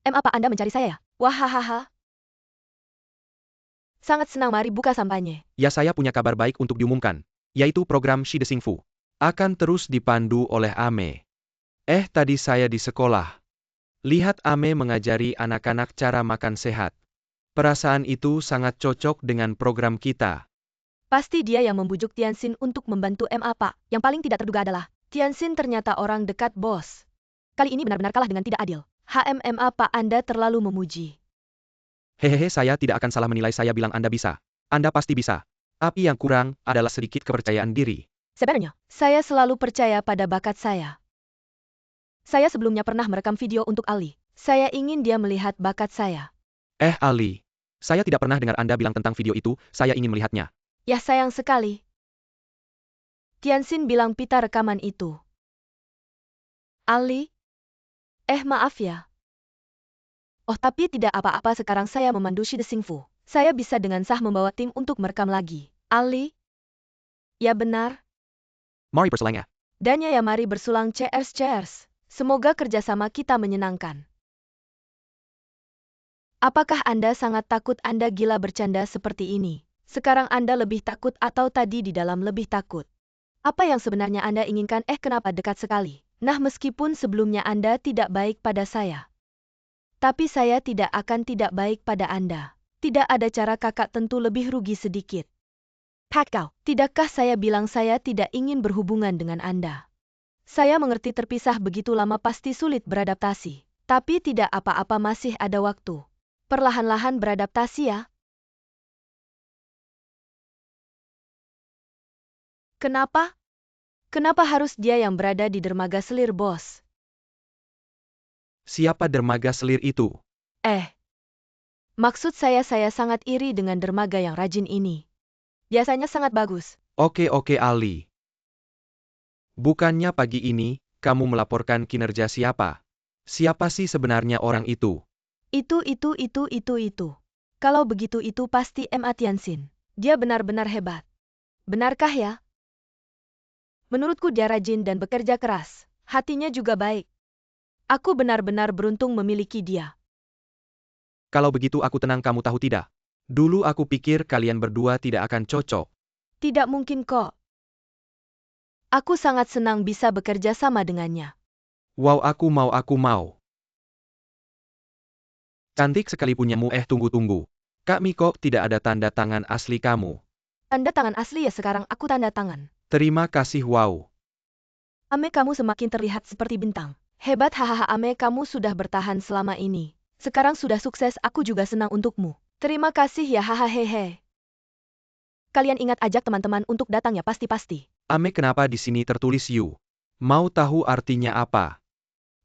Apa Anda mencari saya ya? Wahahaha. Sangat senang, mari buka sampahnya. Ya, saya punya kabar baik untuk diumumkan, yaitu program Shide Fu akan terus dipandu oleh Ame. Tadi saya di sekolah. Lihat Ame mengajari anak-anak cara makan sehat. Perasaan itu sangat cocok dengan program kita. Pasti dia yang membujuk Tianxin untuk membantu Pak. Yang paling tidak terduga adalah, Tianxin ternyata orang dekat bos. Kali ini benar-benar kalah dengan tidak adil. Pak, Anda terlalu memuji. Hehehe, saya tidak akan salah menilai saya bilang Anda bisa. Anda pasti bisa. Tapi yang kurang adalah sedikit kepercayaan diri. Sebenarnya, saya selalu percaya pada bakat saya. Saya sebelumnya pernah merekam video untuk Ali. Saya ingin dia melihat bakat saya. Ali. Saya tidak pernah dengar Anda bilang tentang video itu, saya ingin melihatnya. Ya, sayang sekali. Tianxin bilang pita rekaman itu. Ali? Maaf ya. Oh, tapi tidak apa-apa, sekarang saya memandu Shide Fu. Saya bisa dengan sah membawa tim untuk merekam lagi. Ali? Ya benar. Mari bersulang ya. Dan ya mari bersulang, cheers. Semoga kerjasama kita menyenangkan. Apakah Anda sangat takut? Anda gila bercanda seperti ini. Sekarang Anda lebih takut atau tadi di dalam lebih takut? Apa yang sebenarnya Anda inginkan? Kenapa dekat sekali? Nah, meskipun sebelumnya Anda tidak baik pada saya. Tapi saya tidak akan tidak baik pada Anda. Tidak ada cara, kakak tentu lebih rugi sedikit. Kau, tidakkah saya bilang saya tidak ingin berhubungan dengan Anda? Saya mengerti terpisah begitu lama pasti sulit beradaptasi. Tapi tidak apa-apa, masih ada waktu. Perlahan-lahan beradaptasi ya. Kenapa? Kenapa harus dia yang berada di dermaga selir, bos? Siapa dermaga selir itu? Maksud saya sangat iri dengan dermaga yang rajin ini. Biasanya sangat bagus. Oke Ali. Bukannya pagi ini, kamu melaporkan kinerja siapa? Siapa sih sebenarnya orang itu? Itu. Kalau begitu itu pasti Tianxin. Dia benar-benar hebat. Benarkah ya? Menurutku dia rajin dan bekerja keras. Hatinya juga baik. Aku benar-benar beruntung memiliki dia. Kalau begitu aku tenang, kamu tahu tidak? Dulu aku pikir kalian berdua tidak akan cocok. Tidak mungkin kok. Aku sangat senang bisa bekerja sama dengannya. Wow, aku mau. Cantik sekali punyamu. Tunggu. Kak Miko, tidak ada tanda tangan asli kamu. Tanda tangan asli ya, sekarang aku tanda tangan. Terima kasih, wow. Ame, kamu semakin terlihat seperti bintang. Hebat, hahaha. Ame, kamu sudah bertahan selama ini. Sekarang sudah sukses, aku juga senang untukmu. Terima kasih ya, hahaha. Kalian ingat ajak teman-teman untuk datang ya, pasti. Ame, kenapa di sini tertulis you? Mau tahu artinya apa?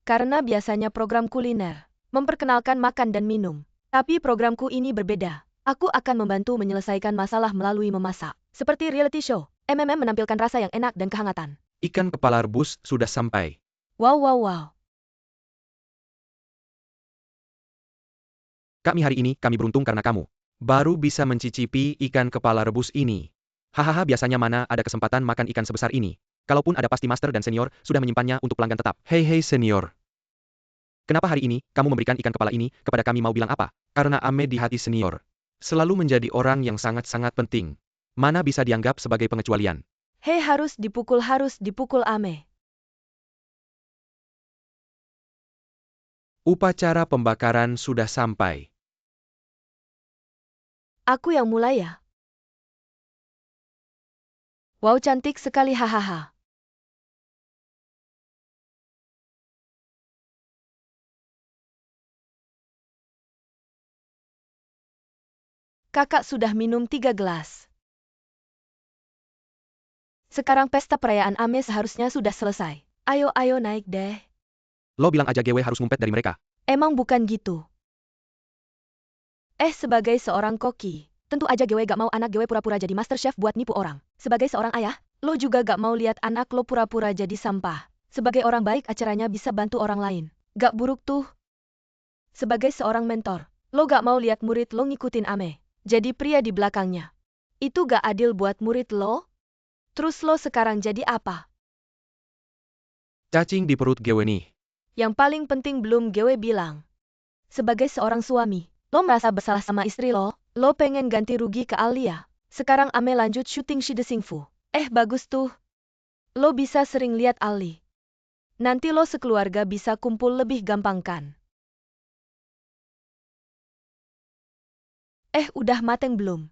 Karena biasanya program kuliner memperkenalkan makan dan minum. Tapi programku ini berbeda. Aku akan membantu menyelesaikan masalah melalui memasak. Seperti reality show, menampilkan rasa yang enak dan kehangatan. Ikan kepala rebus sudah sampai. Wow. Kami hari ini, kami beruntung karena kamu baru bisa mencicipi ikan kepala rebus ini. Hahaha, biasanya mana ada kesempatan makan ikan sebesar ini. Kalaupun ada, pasti master dan senior sudah menyimpannya untuk pelanggan tetap. Hei senior. Kenapa hari ini, kamu memberikan ikan kepala ini kepada kami? Mau bilang apa? Karena Ame di hati senior selalu menjadi orang yang sangat-sangat penting. Mana bisa dianggap sebagai pengecualian. Hei, harus dipukul Ame. Upacara pembakaran sudah sampai. Aku yang mulai ya? Wow, cantik sekali, hahaha. Kakak sudah minum 3 gelas. Sekarang pesta perayaan Ame seharusnya sudah selesai. Ayo naik deh. Lo bilang aja GW harus ngumpet dari mereka. Emang bukan gitu. Sebagai seorang koki, tentu aja gue gak mau anak gue pura-pura jadi master chef buat nipu orang. Sebagai seorang ayah, lo juga gak mau lihat anak lo pura-pura jadi sampah. Sebagai orang baik, acaranya bisa bantu orang lain. Gak buruk tuh. Sebagai seorang mentor, lo gak mau lihat murid lo ngikutin Ame. Jadi pria di belakangnya. Itu gak adil buat murid lo? Terus lo sekarang jadi apa? Cacing di perut GW nih. Yang paling penting belum gue bilang. Sebagai seorang suami, lo merasa bersalah sama istri lo pengen ganti rugi ke Alia. Sekarang Ame lanjut syuting Shide Singfu. Bagus tuh. Lo bisa sering lihat Ali. Nanti lo sekeluarga bisa kumpul lebih gampang kan? Udah mateng belum?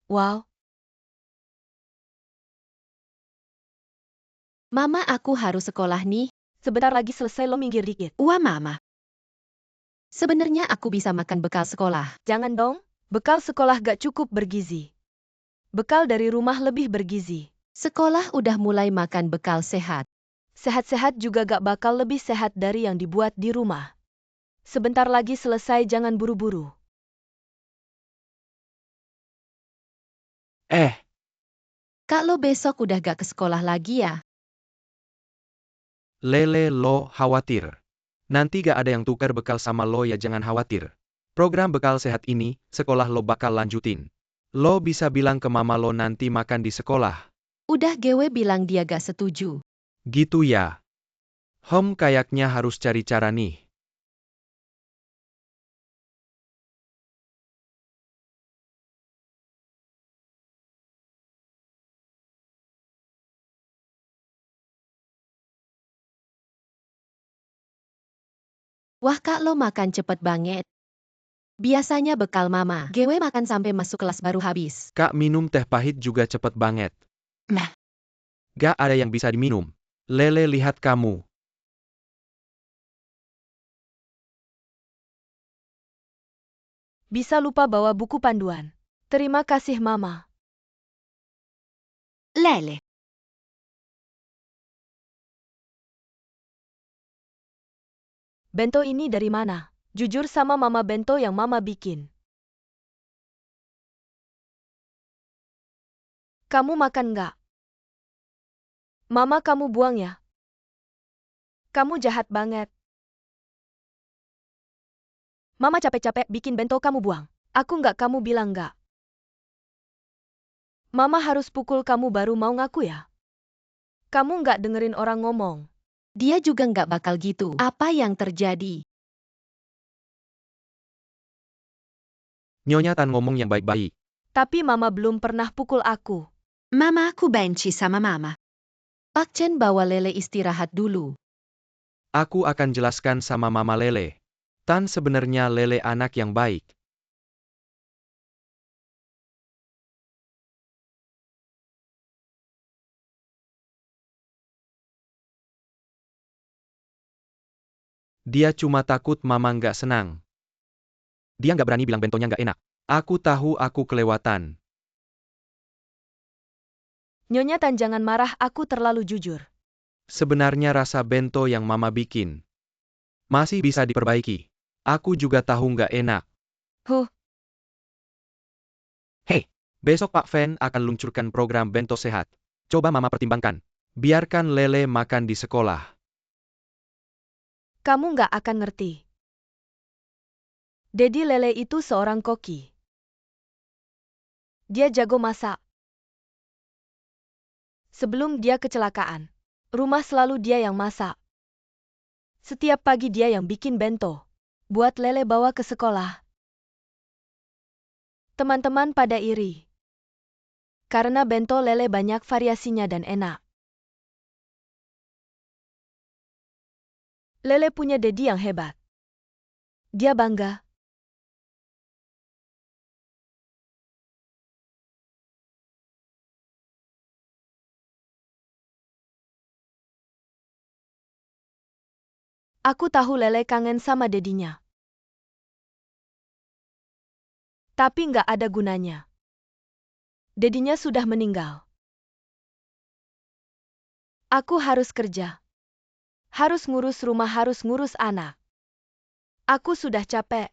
Wow. Mama, aku harus sekolah nih. Sebentar lagi selesai, lo minggir dikit. Wah, Mama. Sebenarnya aku bisa makan bekal sekolah. Jangan dong, bekal sekolah gak cukup bergizi. Bekal dari rumah lebih bergizi. Sekolah udah mulai makan bekal sehat. Sehat-sehat juga gak bakal lebih sehat dari yang dibuat di rumah. Sebentar lagi selesai, jangan buru-buru. Kak, lo besok udah gak ke sekolah lagi ya? Lele, lo khawatir. Nanti gak ada yang tukar bekal sama lo ya, jangan khawatir. Program bekal sehat ini, sekolah lo bakal lanjutin. Lo bisa bilang ke mama lo nanti makan di sekolah. Udah GW bilang dia gak setuju. Gitu ya. Kayaknya harus cari cara nih. Wah, Kak, lo makan cepet banget. Biasanya bekal Mama, GW makan sampai masuk kelas baru habis. Kak, minum teh pahit juga cepet banget. Nah. Gak ada yang bisa diminum. Lele, lihat kamu. Bisa lupa bawa buku panduan. Terima kasih, Mama. Lele. Bento ini dari mana? Jujur sama Mama, bento yang Mama bikin. Kamu makan nggak? Mama, kamu buang ya? Kamu jahat banget. Mama capek-capek bikin bento kamu buang. Aku nggak, kamu bilang nggak. Mama harus pukul kamu baru mau ngaku ya? Kamu nggak dengerin orang ngomong. Dia juga nggak bakal gitu. Apa yang terjadi? Nyonya Tan ngomong yang baik-baik. Tapi Mama belum pernah pukul aku. Mama, aku benci sama Mama. Pak Chen, bawa Lele istirahat dulu. Aku akan jelaskan sama Mama Lele. Tan, sebenarnya Lele anak yang baik. Dia cuma takut Mama nggak senang. Dia nggak berani bilang bentonya nggak enak. Aku tahu aku kelewatan. Nyonya Tan, jangan marah, aku terlalu jujur. Sebenarnya rasa bento yang Mama bikin masih bisa diperbaiki. Aku juga tahu nggak enak. Hei, besok Pak Fen akan luncurkan program bento sehat. Coba Mama pertimbangkan. Biarkan Lele makan di sekolah. Kamu nggak akan ngerti. Dedi Lele itu seorang koki. Dia jago masak. Sebelum dia kecelakaan, rumah selalu dia yang masak. Setiap pagi dia yang bikin bento. Buat Lele bawa ke sekolah. Teman-teman pada iri. Karena bento Lele banyak variasinya dan enak. Lele punya Dedi yang hebat. Dia bangga. Aku tahu Lele kangen sama Dedinya. Tapi nggak ada gunanya. Dedinya sudah meninggal. Aku harus kerja. Harus ngurus rumah, harus ngurus anak. Aku sudah capek.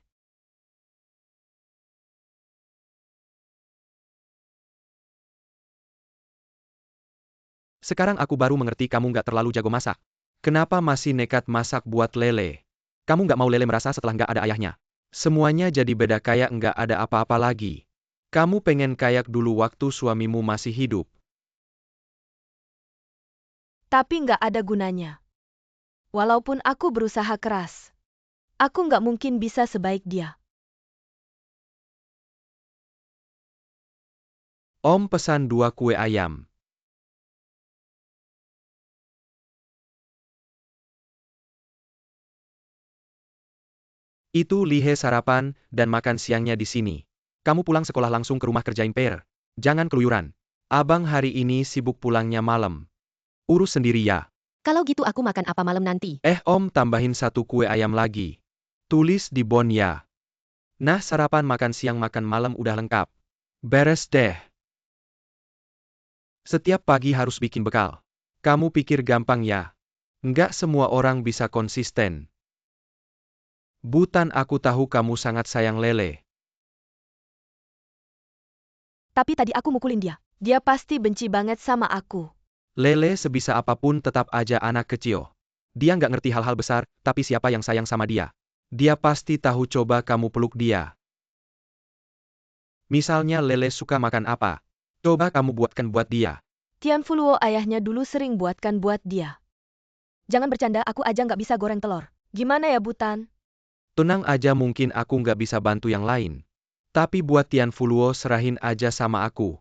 Sekarang aku baru mengerti kamu nggak terlalu jago masak. Kenapa masih nekat masak buat Lele? Kamu nggak mau Lele merasa setelah nggak ada ayahnya. Semuanya jadi beda, kayak nggak ada apa-apa lagi. Kamu pengen kayak dulu waktu suamimu masih hidup. Tapi nggak ada gunanya. Walaupun aku berusaha keras, aku nggak mungkin bisa sebaik dia. Om pesan 2 kue ayam. Itu Lihe sarapan dan makan siangnya di sini. Kamu pulang sekolah langsung ke rumah kerjain PR. Jangan keluyuran. Abang hari ini sibuk pulangnya malam. Urus sendiri ya. Kalau gitu aku makan apa malam nanti? Om tambahin 1 kue ayam lagi. Tulis di bon ya. Nah sarapan makan siang makan malam udah lengkap. Beres deh. Setiap pagi harus bikin bekal. Kamu pikir gampang ya? Nggak semua orang bisa konsisten. Butan, aku tahu kamu sangat sayang Lele. Tapi tadi aku mukulin dia. Dia pasti benci banget sama aku. Lele sebisa apapun tetap aja anak kecil. Dia nggak ngerti hal-hal besar, tapi siapa yang sayang sama dia? Dia pasti tahu, coba kamu peluk dia. Misalnya Lele suka makan apa? Coba kamu buatkan buat dia. Tianfuluo ayahnya dulu sering buatkan buat dia. Jangan bercanda, aku aja nggak bisa goreng telur. Gimana ya Butan? Tenang aja, mungkin aku nggak bisa bantu yang lain. Tapi buat Tianfuluo serahin aja sama aku.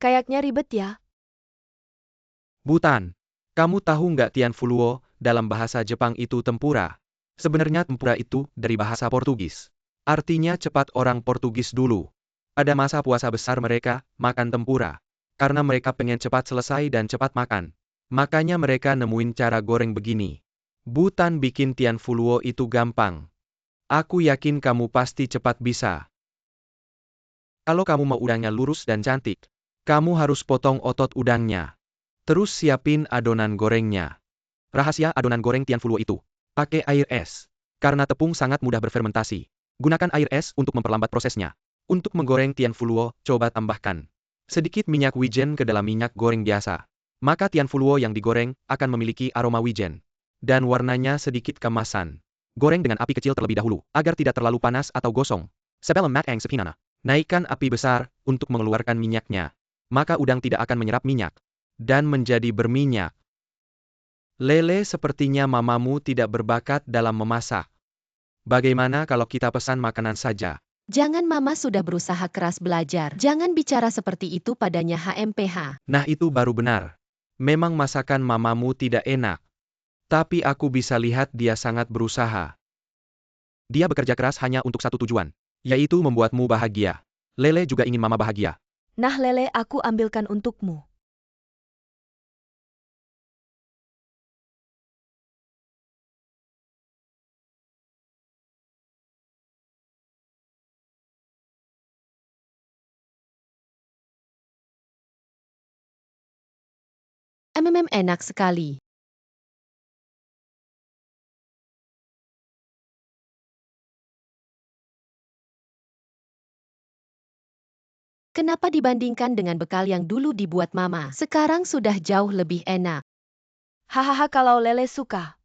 Kayaknya ribet ya. Butan, kamu tahu nggak Tianfuluo, dalam bahasa Jepang itu tempura. Sebenarnya tempura itu dari bahasa Portugis. Artinya cepat. Orang Portugis dulu. Pada masa puasa besar mereka makan tempura. Karena mereka pengen cepat selesai dan cepat makan. Makanya mereka nemuin cara goreng begini. Butan, bikin Tianfuluo itu gampang. Aku yakin kamu pasti cepat bisa. Kalau kamu mau udangnya lurus dan cantik, kamu harus potong otot udangnya. Terus siapin adonan gorengnya. Rahasia adonan goreng Tianfuluo itu. Pakai air es. Karena tepung sangat mudah berfermentasi. Gunakan air es untuk memperlambat prosesnya. Untuk menggoreng Tianfuluo, coba tambahkan sedikit minyak wijen ke dalam minyak goreng biasa. Maka Tianfuluo yang digoreng akan memiliki aroma wijen. Dan warnanya sedikit kemasan. Goreng dengan api kecil terlebih dahulu, agar tidak terlalu panas atau gosong. Sebelum matang sepinana. Naikkan api besar untuk mengeluarkan minyaknya. Maka udang tidak akan menyerap minyak dan menjadi berminyak. Lele, sepertinya mamamu tidak berbakat dalam memasak. Bagaimana kalau kita pesan makanan saja? Jangan, Mama sudah berusaha keras belajar. Jangan bicara seperti itu padanya HMPH. Nah, itu baru benar. Memang masakan mamamu tidak enak. Tapi aku bisa lihat dia sangat berusaha. Dia bekerja keras hanya untuk satu tujuan, yaitu membuatmu bahagia. Lele juga ingin mama bahagia. Nah Lele, aku ambilkan untukmu. Enak sekali. Kenapa dibandingkan dengan bekal yang dulu dibuat Mama? Sekarang sudah jauh lebih enak. Hahaha, kalau Lele suka.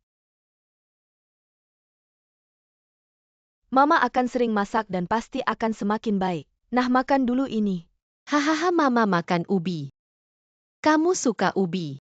Mama akan sering masak dan pasti akan semakin baik. Nah, makan dulu ini. Hahaha, Mama makan ubi. Kamu suka ubi?